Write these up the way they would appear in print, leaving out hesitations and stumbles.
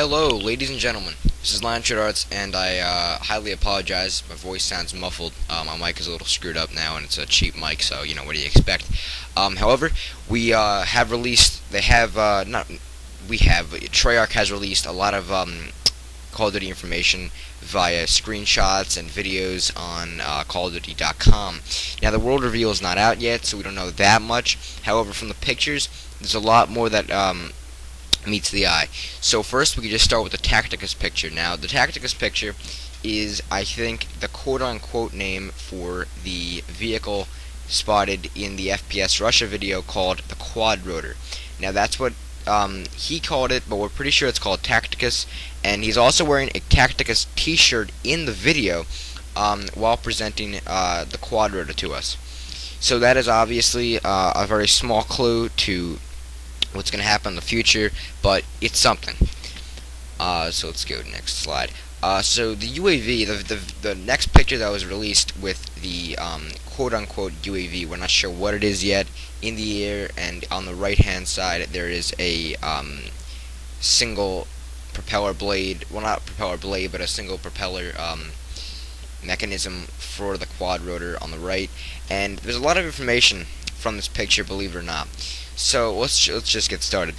Hello, ladies and gentlemen. This is Lion Short Arts, and I highly apologize. My voice sounds muffled. My mic is a little screwed up now, and it's a cheap mic, so what do you expect? However, we have released. They have not. We have. Treyarch has released a lot of Call of Duty information via screenshots and videos on CallOfDuty.com. Now, the world reveal is not out yet, so we don't know that much. However, from the pictures, there's a lot more that meets the eye. So first we can just start with the Tacticus picture. Now the Tacticus picture is, I think, the quote-unquote name for the vehicle spotted in the FPS Russia video called the Quad Rotor. Now that's what he called it, but we're pretty sure it's called Tacticus, and he's also wearing a Tacticus t-shirt in the video while presenting the Quad Rotor to us. So that is obviously a very small clue to what's going to happen in the future, but it's something. So let's go to the next slide. So the UAV, the next picture that was released with the quote-unquote UAV, we're not sure what it is yet, in the air, and on the right-hand side there is a single propeller blade, well, not propeller blade, but a single propeller mechanism for the quad rotor on the right, and there's a lot of information from this picture, believe it or not. So let's just get started.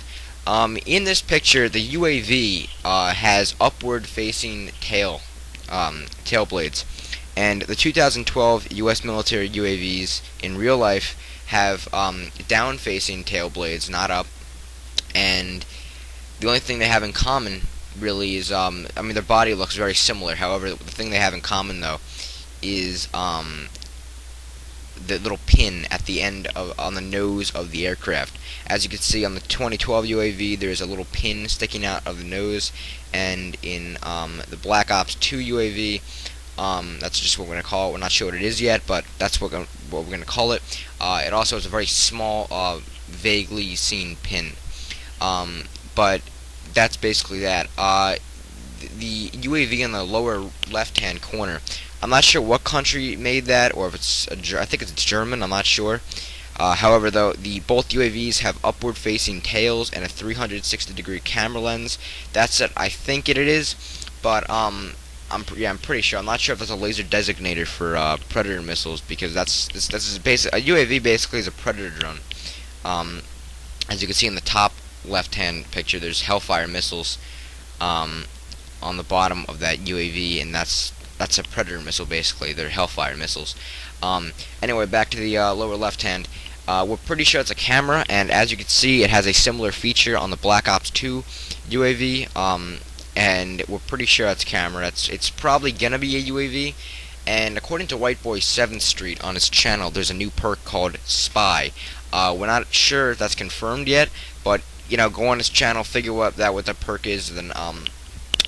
In this picture, the UAV has upward-facing tail blades, and the 2012 U.S. military UAVs in real life have down-facing tail blades, not up. And the only thing they have in common really is, I mean, their body looks very similar. However, the thing they have in common though is the little pin at the end on the nose of the aircraft. As you can see on the 2012 UAV, there's a little pin sticking out of the nose, and in the Blackops 2 UAV, that's just what we're going to call it. We're not sure what it is yet, but that's what we're going to call it. It also has a very small, vaguely seen pin. But that's basically that. The UAV in the lower left-hand corner, I'm not sure what country made that, or if it's I think it's German. I'm not sure. However, though, both UAVs have upward-facing tails and a 360-degree camera lens. That's it. I think it is, but I'm pretty sure. I'm not sure if that's a laser designator for Predator missiles, because this is a UAV basically is a Predator drone. As you can see in the top left-hand picture, there's Hellfire missiles on the bottom of that UAV, and that's a Predator missile basically. They're Hellfire missiles. Anyway, back to the lower left hand. We're pretty sure it's a camera, and as you can see, it has a similar feature on the Black Ops 2 UAV, and we're pretty sure it's a camera. It's probably gonna be a UAV, and according to White Boy 7th Street on his channel, there's a new perk called Spy. We're not sure if that's confirmed yet, but go on his channel, figure what the perk is, then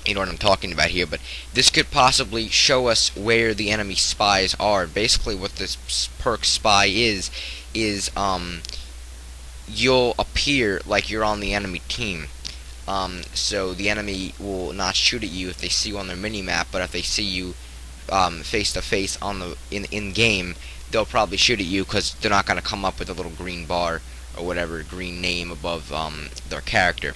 you know what I'm talking about here. But this could possibly show us where the enemy spies are. Basically what this perk Spy is you'll appear like you're on the enemy team. So the enemy will not shoot at you if they see you on their mini-map, but if they see you face to face in game, they'll probably shoot at you, because they're not going to come up with a little green bar or whatever green name above their character.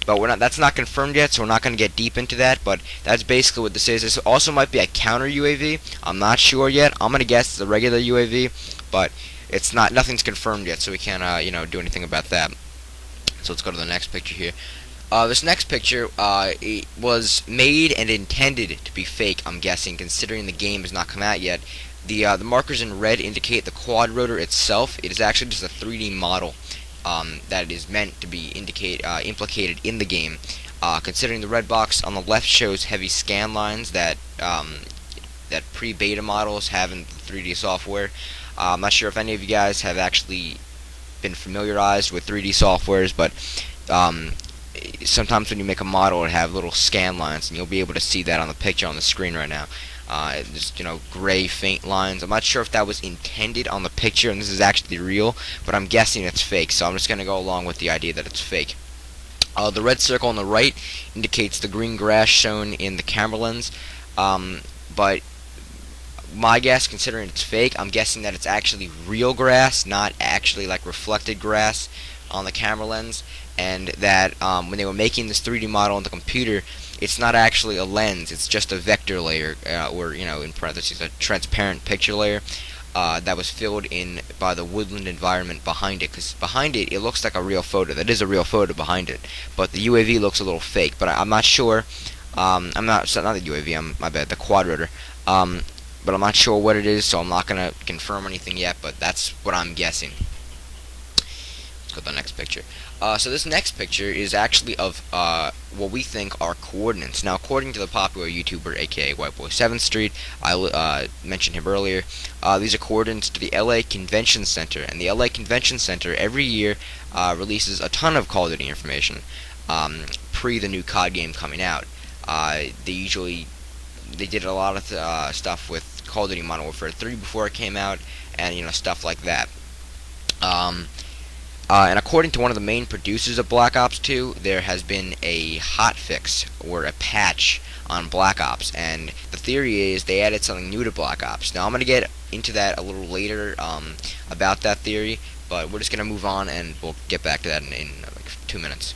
But that's not confirmed yet, so we're not going to get deep into that. But that's basically what this is. This also might be a counter UAV. I'm not sure yet. I'm going to guess it's a regular UAV, but it's not. Nothing's confirmed yet, so we can't do anything about that. So let's go to the next picture here. This next picture it was made and intended to be fake, I'm guessing, considering the game has not come out yet. The markers in red indicate the quad rotor itself. It is actually just a 3D model that is meant to be implicated in the game. Considering the red box on the left shows heavy scan lines that pre-beta models have in 3D software. I'm not sure if any of you guys have actually been familiarized with 3D softwares, but sometimes when you make a model, it have little scan lines, and you'll be able to see that on the picture on the screen right now. Just gray faint lines. I'm not sure if that was intended on the picture and this is actually real, but I'm guessing it's fake, so I'm just going to go along with the idea that it's fake. The red circle on the right indicates the green grass shown in the camera lens, but my guess, considering it's fake, I'm guessing that it's actually real grass, not actually like reflected grass on the camera lens, and that when they were making this 3D model on the computer, it's not actually a lens, it's just a vector layer, or, in parentheses, a transparent picture layer that was filled in by the woodland environment behind it. Because behind it, it looks like a real photo. That is a real photo behind it, but the UAV looks a little fake. But I'm not sure. I'm not the UAV. My bad. The quad rotor. But I'm not sure what it is, so I'm not gonna confirm anything yet. But that's what I'm guessing. Let's go to the next picture. So this next picture is actually of what we think are coordinates. Now, according to the popular YouTuber, aka Whiteboy 7th Street, I mentioned him earlier, these are coordinates to the LA Convention Center. And the LA Convention Center every year releases a ton of Call of Duty information pre the new COD game coming out. They did a lot of stuff with Call of Duty Modern Warfare 3 before it came out, and stuff like that. And according to one of the main producers of Black Ops 2, there has been a hotfix or a patch on Black Ops, and the theory is they added something new to Black Ops. Now I'm going to get into that a little later about that theory, but we're just going to move on and we'll get back to that in like 2 minutes.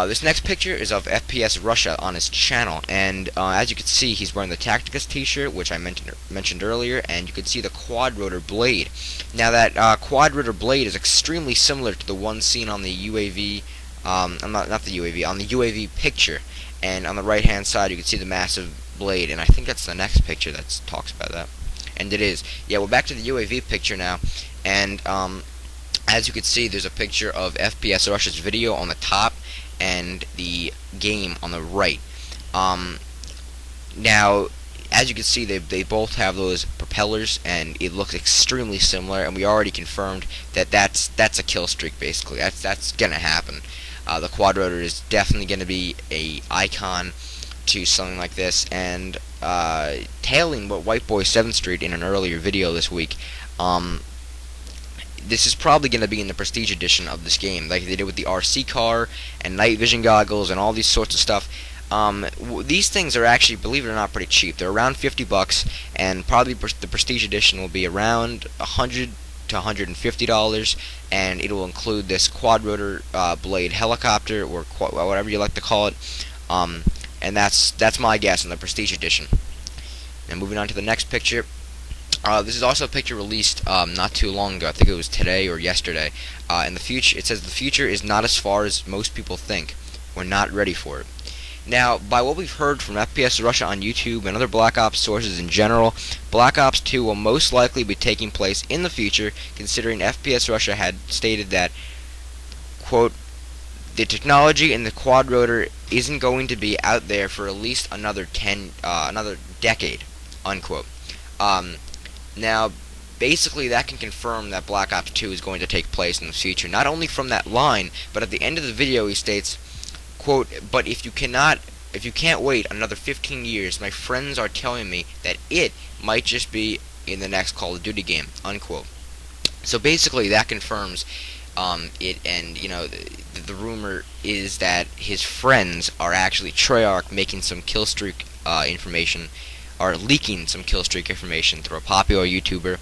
This next picture is of FPS Russia on his channel, and as you can see, he's wearing the Tacticus t-shirt, which I mentioned earlier, and you can see the quad rotor blade. Now that quad rotor blade is extremely similar to the one seen on the UAV, not the UAV, on the UAV picture, and on the right hand side you can see the massive blade, and I think that's the next picture that talks about that, and it is. Yeah, we're back to the UAV picture now, and as you can see, there's a picture of FPS Russia's video on the top and the game on the right. Now, as you can see, they both have those propellers, and it looks extremely similar. And we already confirmed that that's a kill streak. Basically, that's gonna happen. The quad rotor is definitely gonna be a icon to something like this. And tailing what Whiteboy 7th Street in an earlier video this week, this is probably going to be in the Prestige Edition of this game, like they did with the RC car and night vision goggles and all these sorts of stuff. These things are actually, believe it or not, pretty cheap. They're around $50, and probably the Prestige Edition will be around $100 to $150, and it will include this quad rotor blade helicopter, or whatever you like to call it. And that's my guess on the Prestige Edition. And moving on to the next picture. This is also a picture released not too long ago. I think it was today or yesterday. In the future, it says the future is not as far as most people think. We're not ready for it. Now, by what we've heard from FPS Russia on YouTube and other Black Ops sources in general, Black Ops 2 will most likely be taking place in the future, considering FPS Russia had stated that, quote, the technology in the quad rotor isn't going to be out there for at least another decade, unquote. Now, basically, that can confirm that Black Ops 2 is going to take place in the future. Not only from that line, but at the end of the video, he states, quote, but if you can't wait another 15 years, my friends are telling me that it might just be in the next Call of Duty game, unquote. So basically, that confirms it, and, the rumor is that his friends are actually Treyarch making some killstreak information, are leaking some killstreak information through a popular YouTuber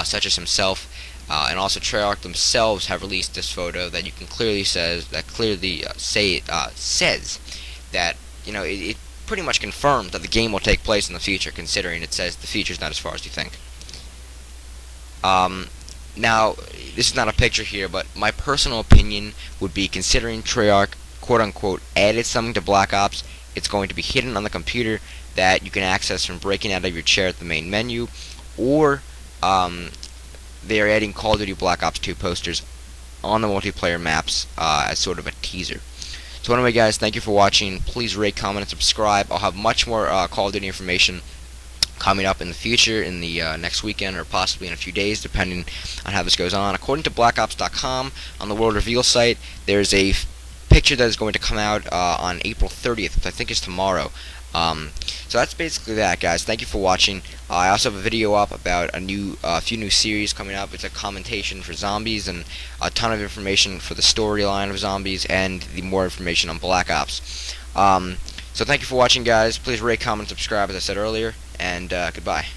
such as himself, and also Treyarch themselves have released this photo that you can clearly says that it pretty much confirms that the game will take place in the future, considering it says the future's not as far as you think. Now, this is not a picture here, but my personal opinion would be, considering Treyarch quote-unquote added something to Black Ops, it's going to be hidden on the computer that you can access from breaking out of your chair at the main menu, or they are adding Call of Duty Black Ops 2 posters on the multiplayer maps as sort of a teaser. So anyway, guys, thank you for watching. Please rate, comment, and subscribe. I'll have much more Call of Duty information coming up in the future, in the next weekend, or possibly in a few days, depending on how this goes on. According to blackops.com, on the World Reveal site, there's a picture that is going to come out on April 30th, which I think is tomorrow. So that's basically that, guys. Thank you for watching. I also have a video up about a few new series coming up. It's a commentation for zombies and a ton of information for the storyline of zombies and the more information on Black Ops. So thank you for watching, guys. Please rate, comment, subscribe, as I said earlier, and goodbye.